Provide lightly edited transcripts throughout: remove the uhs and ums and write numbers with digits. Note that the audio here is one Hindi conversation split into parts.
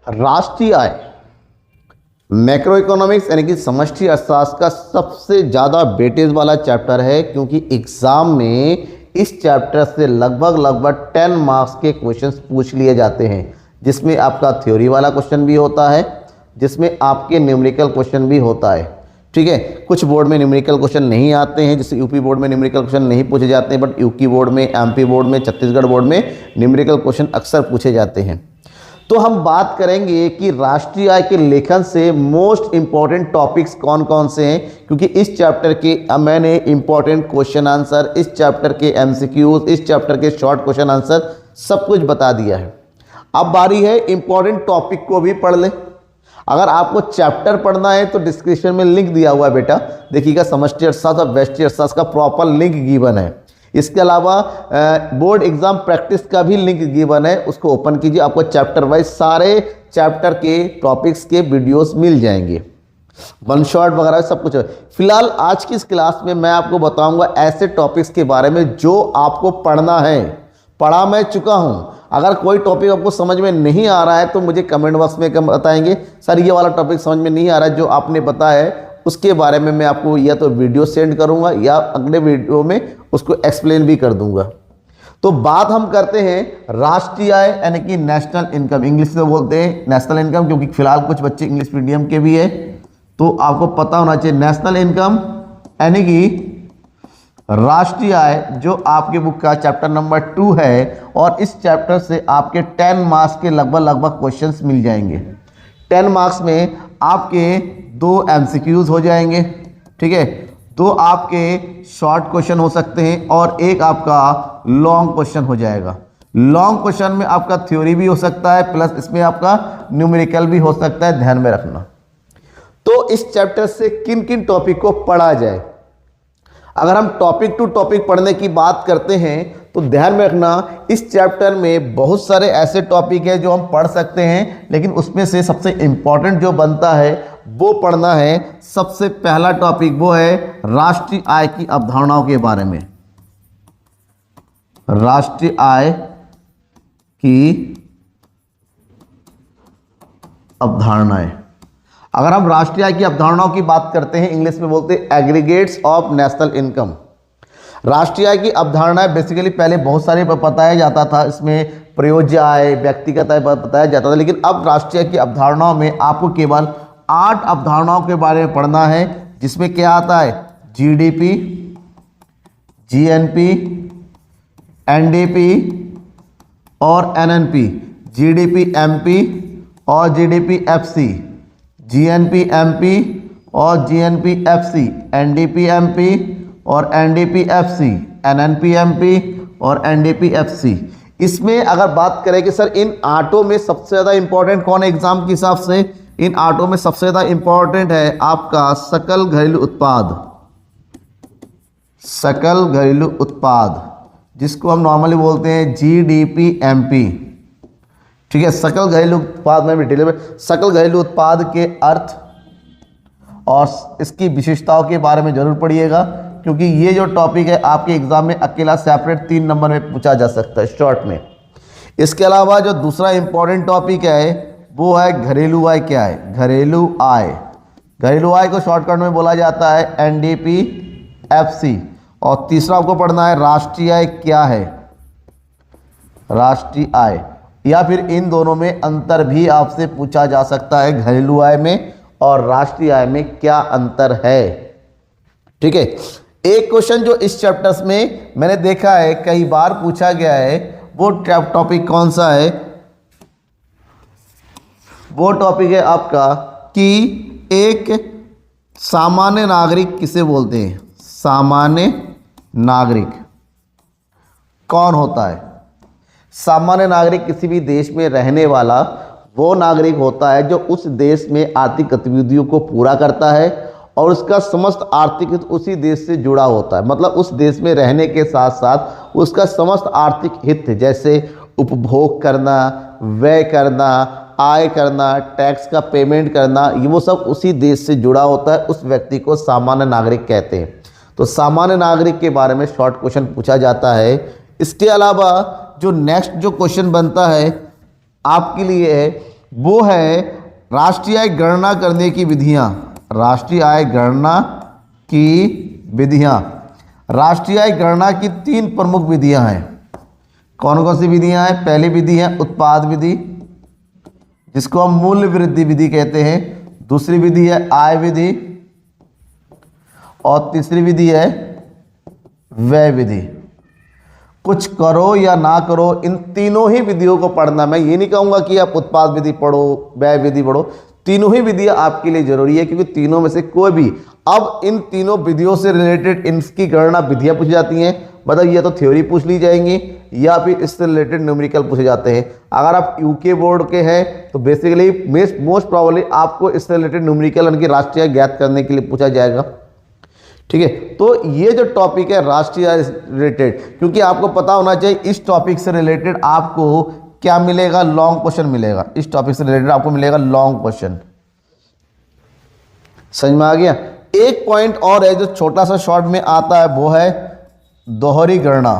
राष्ट्रीय आय मैक्रो इकोनॉमिक्स यानी कि समष्टि अर्थशास्त्र का सबसे ज़्यादा वेटेज वाला चैप्टर है, क्योंकि एग्ज़ाम में इस चैप्टर से लगभग 10 मार्क्स के क्वेश्चंस पूछ लिए जाते हैं, जिसमें आपका थ्योरी वाला क्वेश्चन भी होता है, जिसमें आपके न्यूमेरिकल क्वेश्चन भी होता है। ठीक है, कुछ बोर्ड में न्यूमेरिकल क्वेश्चन नहीं आते हैं, जैसे यूपी बोर्ड में न्यूमेरिकल क्वेश्चन नहीं पूछे जाते हैं, बट यूपी बोर्ड में, एमपी बोर्ड में, छत्तीसगढ़ बोर्ड में न्यूमेरिकल क्वेश्चन अक्सर पूछे जाते हैं। तो हम बात करेंगे कि राष्ट्रीय आय के लेखन से मोस्ट इंपॉर्टेंट टॉपिक्स कौन कौन से हैं, क्योंकि इस चैप्टर के मैंने इंपॉर्टेंट क्वेश्चन आंसर, इस चैप्टर के एमसीक्यूज, इस चैप्टर के शॉर्ट क्वेश्चन आंसर सब कुछ बता दिया है। अब बारी है इंपॉर्टेंट टॉपिक को भी पढ़ ले। अगर आपको चैप्टर पढ़ना है तो डिस्क्रिप्शन में लिंक दिया हुआ है बेटा, देखिएगा, समष्टि अर्थशास्त्र और व्यष्टि अर्थशास्त्र का प्रॉपर लिंक गिवन है। इसके अलावा बोर्ड एग्जाम प्रैक्टिस का भी लिंक गिवन है, उसको ओपन कीजिए, आपको चैप्टर वाइज सारे चैप्टर के टॉपिक्स के वीडियोस मिल जाएंगे, वन शॉट वगैरह सब कुछ है। फिलहाल आज की इस क्लास में मैं आपको बताऊंगा ऐसे टॉपिक्स के बारे में जो आपको पढ़ना है। पढ़ा मैं चुका हूं, अगर कोई टॉपिक आपको समझ में नहीं आ रहा है तो मुझे कमेंट बॉक्स में बताएंगे, सर ये वाला टॉपिक समझ में नहीं आ रहा है, जो आपने बताया है उसके बारे में मैं आपको या तो वीडियो सेंड करूंगा या अगले वीडियो में उसको एक्सप्लेन भी कर दूंगा। तो बात हम करते हैं राष्ट्रीय आय यानी कि नेशनल इनकम, इंग्लिश में बोलते हैं नेशनल इनकम, क्योंकि फिलहाल कुछ बच्चे इंग्लिश मीडियम के भी है, तो आपको पता होना चाहिए नेशनल इनकम यानी कि राष्ट्रीय आय, जो आपके बुक का चैप्टर नंबर 2 है, और इस चैप्टर से आपके 10 मार्क्स के लगभग क्वेश्चंस मिल जाएंगे। 10 मार्क्स में आपके 2 एमसीक्यूज हो जाएंगे, ठीक है, 2 आपके शॉर्ट क्वेश्चन हो सकते हैं और एक आपका लॉन्ग क्वेश्चन हो जाएगा। लॉन्ग क्वेश्चन में आपका थ्योरी भी हो सकता है, प्लस इसमें आपका न्यूमेरिकल भी हो सकता है, ध्यान में रखना। तो इस चैप्टर से किन किन टॉपिक को पढ़ा जाए, अगर हम टॉपिक टू टॉपिक पढ़ने की बात करते हैं तो ध्यान में रखना, इस चैप्टर में बहुत सारे ऐसे टॉपिक है जो हम पढ़ सकते हैं, लेकिन उसमें से सबसे इंपॉर्टेंट जो बनता है वो पढ़ना है। सबसे पहला टॉपिक वो है राष्ट्रीय आय की अवधारणाओं के बारे में। राष्ट्रीय आय की अवधारणाएं, अगर हम राष्ट्रीय आय की अवधारणाओं की बात करते हैं, इंग्लिश में बोलते हैं एग्रीगेट्स ऑफ नेशनल इनकम। राष्ट्रीय आय की अवधारणाएं बेसिकली पहले बहुत सारे बताया जाता था, इसमें प्रयोज्य आय, व्यक्तिगत आय बताया जाता था, लेकिन अब राष्ट्रीय आय की अवधारणाओं में आपको केवल 8 अवधारणाओं के बारे में पढ़ना है, जिसमें क्या आता है, जीडीपी, जीएनपी, एनडीपी और एनएनपी, जीडीपी एमपी और जीडीपी एफसी, जीएनपी एमपी और जीएनपी एफसी, एनडीपी एमपी और एनडीपी एफसी, एनएनपी एमपी और एनडीपी एफसी। इसमें अगर बात करें कि सर इन 8 में सबसे ज़्यादा इंपॉर्टेंट कौन है एग्जाम के हिसाब से, इन 8 में सबसे ज़्यादा इंपॉर्टेंट है आपका सकल घरेलू उत्पाद। सकल घरेलू उत्पाद, जिसको हम नॉर्मली बोलते हैं जीडीपी एमपी, ठीक है। सकल घरेलू उत्पाद में डिटेल में सकल घरेलू उत्पाद के अर्थ और इसकी विशेषताओं के बारे में जरूर पढ़िएगा, क्योंकि ये जो टॉपिक है आपके एग्जाम में अकेला सेपरेट 3 नंबर में पूछा जा सकता है शॉर्ट में। इसके अलावा जो दूसरा इंपॉर्टेंट टॉपिक है वो है घरेलू आय। क्या है घरेलू आय? घरेलू आय को शॉर्टकट में बोला जाता है एनडीपी एफसी। और तीसरा आपको पढ़ना है राष्ट्रीय आय क्या है, राष्ट्रीय आय, या फिर इन दोनों में अंतर भी आपसे पूछा जा सकता है, घरेलू आय में और राष्ट्रीय आय में क्या अंतर है, ठीक है। एक क्वेश्चन जो इस चैप्टर्स में मैंने देखा है कई बार पूछा गया है, वो टॉपिक कौन सा है, वो टॉपिक है आपका कि एक सामान्य नागरिक किसे बोलते हैं। सामान्य नागरिक कौन होता है? सामान्य नागरिक किसी भी देश में रहने वाला वो नागरिक होता है जो उस देश में आर्थिक गतिविधियों को पूरा करता है और उसका समस्त आर्थिक हित उसी देश से जुड़ा होता है। मतलब उस देश में रहने के साथ साथ उसका समस्त आर्थिक हित, जैसे उपभोग करना, व्यय करना, आय करना, टैक्स का पेमेंट करना, ये वो सब उसी देश से जुड़ा होता है। उस व्यक्ति को सामान्य नागरिक कहते हैं। तो सामान्य नागरिक के बारे में शॉर्ट क्वेश्चन पूछा जाता है। इसके अलावा जो नेक्स्ट जो क्वेश्चन बनता है आपके लिए है वो है राष्ट्रीय आय गणना करने की विधियां। राष्ट्रीय आय गणना की विधियां। राष्ट्रीय आय गणना की 3 प्रमुख विधियां हैं। कौन कौन सी विधियां हैं? पहली विधि है उत्पाद विधि, जिसको हम मूल्य वृद्धि विधि कहते हैं। दूसरी विधि है आय विधि और तीसरी विधि है व्यय विधि। कुछ करो या ना करो, इन तीनों ही विधियों को पढ़ना। मैं ये नहीं कहूँगा कि आप उत्पाद विधि पढ़ो, व्यय विधि पढ़ो, तीनों ही विधियाँ आपके लिए जरूरी है, क्योंकि तीनों में से कोई भी, अब इन तीनों विधियों से रिलेटेड इनकी गणना विधियाँ पूछी जाती हैं। मतलब ये तो थ्योरी पूछ ली जाएंगी या फिर इससे रिलेटेड न्यूमेरिकल पूछे जाते हैं। अगर आप यूके बोर्ड के हैं तो बेसिकली मोस्ट प्रॉब्ली आपको इससे रिलेटेड न्यूमेरिकल यानी कि राष्ट्रीय ज्ञात करने के लिए पूछा जाएगा। ठीक है, तो ये जो टॉपिक है राष्ट्रीय रिलेटेड, क्योंकि आपको पता होना चाहिए इस टॉपिक से रिलेटेड आपको क्या मिलेगा, लॉन्ग क्वेश्चन मिलेगा। इस टॉपिक से रिलेटेड आपको मिलेगा लॉन्ग क्वेश्चन। समझ में आ गया? एक पॉइंट और है जो छोटा सा शॉर्ट में आता है, वो है दोहरी गणना।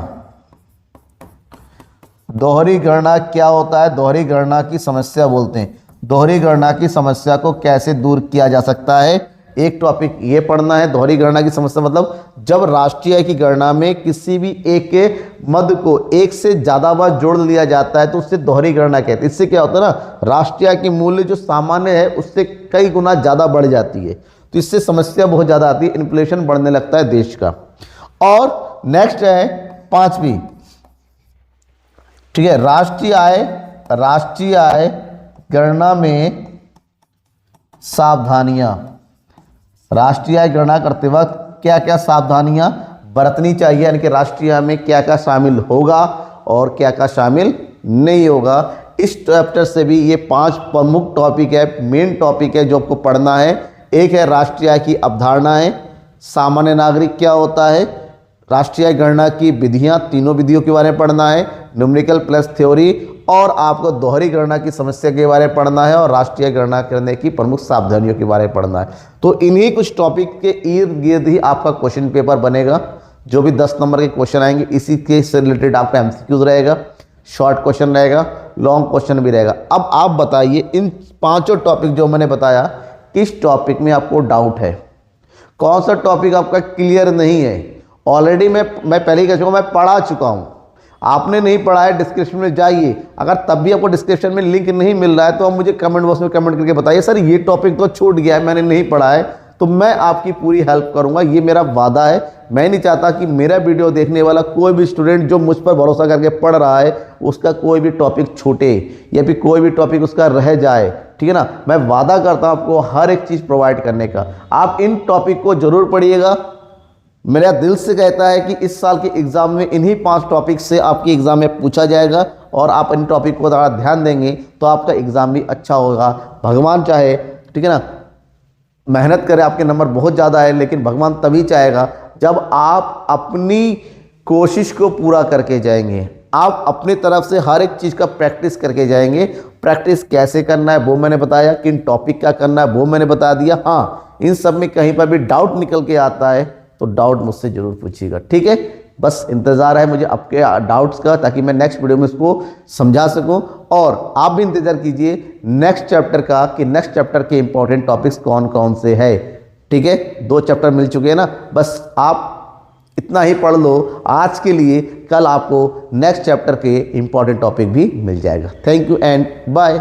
दोहरी गणना क्या होता है? दोहरी गणना की समस्या बोलते हैं। दोहरी गणना की समस्या को कैसे दूर किया जा सकता है, एक टॉपिक ये पढ़ना है। दोहरी गणना की समस्या मतलब जब राष्ट्रीय आय की गणना में किसी भी एक के मद को एक से ज़्यादा बार जोड़ लिया जाता है तो उससे दोहरी गणना कहते हैं। इससे क्या होता है ना, राष्ट्रीय आय की मूल्य जो सामान्य है उससे कई गुना ज़्यादा बढ़ जाती है, तो इससे समस्या बहुत ज़्यादा आती है, इन्फ्लेशन बढ़ने लगता है देश का। और नेक्स्ट है 5वीं, ठीक है, राष्ट्रीय आय गणना में सावधानियां। राष्ट्रीय आय गणना करते वक्त क्या क्या सावधानियां बरतनी चाहिए, यानी कि राष्ट्रीय आय में क्या क्या शामिल होगा और क्या क्या शामिल नहीं होगा। इस चैप्टर से भी ये 5 प्रमुख टॉपिक है, मेन टॉपिक है जो आपको पढ़ना है। एक है राष्ट्रीय आय की अवधारणाएं, सामान्य नागरिक क्या होता है, राष्ट्रीय आय गणना की विधियां, तीनों विधियों के बारे में पढ़ना है, न्यूमेरिकल प्लस थ्योरी, और आपको दोहरी गणना की समस्या के बारे में पढ़ना है और राष्ट्रीय गणना करने की प्रमुख सावधानियों के बारे में पढ़ना है। तो इन्हीं कुछ टॉपिक के इर्द गिर्द ही आपका क्वेश्चन पेपर बनेगा। जो भी 10 नंबर के क्वेश्चन आएंगे इसी के से रिलेटेड आपका एमसीक्यूज रहेगा, शॉर्ट क्वेश्चन रहेगा, लॉन्ग क्वेश्चन भी रहेगा। अब आप बताइए इन 5 टॉपिक जो मैंने बताया, किस टॉपिक में आपको डाउट है, कौन सा टॉपिक आपका क्लियर नहीं है। ऑलरेडी मैं पहले ही कह चुका, मैं पढ़ा चुका हूँ। आपने नहीं पढ़ा है डिस्क्रिप्शन में जाइए, अगर तब भी आपको डिस्क्रिप्शन में लिंक नहीं मिल रहा है तो आप मुझे कमेंट बॉक्स में कमेंट करके बताइए, सर ये टॉपिक तो छूट गया है, मैंने नहीं पढ़ा है, तो मैं आपकी पूरी हेल्प करूंगा। ये मेरा वादा है। मैं नहीं चाहता कि मेरा वीडियो देखने वाला कोई भी स्टूडेंट जो मुझ पर भरोसा करके पढ़ रहा है उसका कोई भी टॉपिक छूटे या फिर कोई भी टॉपिक उसका रह जाए। ठीक है ना, मैं वादा करता हूँ आपको हर एक चीज़ प्रोवाइड करने का। आप इन टॉपिक को जरूर पढ़िएगा। मेरा दिल से कहता है कि इस साल के एग्ज़ाम में इन्हीं 5 टॉपिक से आपके एग्ज़ाम में पूछा जाएगा और आप इन टॉपिक को ज़्यादा ध्यान देंगे तो आपका एग्ज़ाम भी अच्छा होगा। भगवान चाहे, ठीक है ना, मेहनत करें, आपके नंबर बहुत ज़्यादा है, लेकिन भगवान तभी चाहेगा जब आप अपनी कोशिश को पूरा करके जाएंगे। आप अपनी तरफ से हर एक चीज़ का प्रैक्टिस करके जाएंगे। प्रैक्टिस कैसे करना है वो मैंने बताया, किन टॉपिक का करना है वो मैंने बता दिया। हाँ, इन सब में कहीं पर भी डाउट निकल के आता है तो डाउट मुझसे ज़रूर पूछिएगा, ठीक है। बस इंतज़ार है मुझे आपके डाउट्स का, ताकि मैं नेक्स्ट वीडियो में इसको समझा सकूं। और आप भी इंतज़ार कीजिए नेक्स्ट चैप्टर का कि नेक्स्ट चैप्टर के इंपॉर्टेंट टॉपिक्स कौन कौन से हैं, ठीक है। 2 चैप्टर मिल चुके हैं ना, बस आप इतना ही पढ़ लो आज के लिए। कल आपको नेक्स्ट चैप्टर के इंपॉर्टेंट टॉपिक भी मिल जाएगा। Thank you and bye.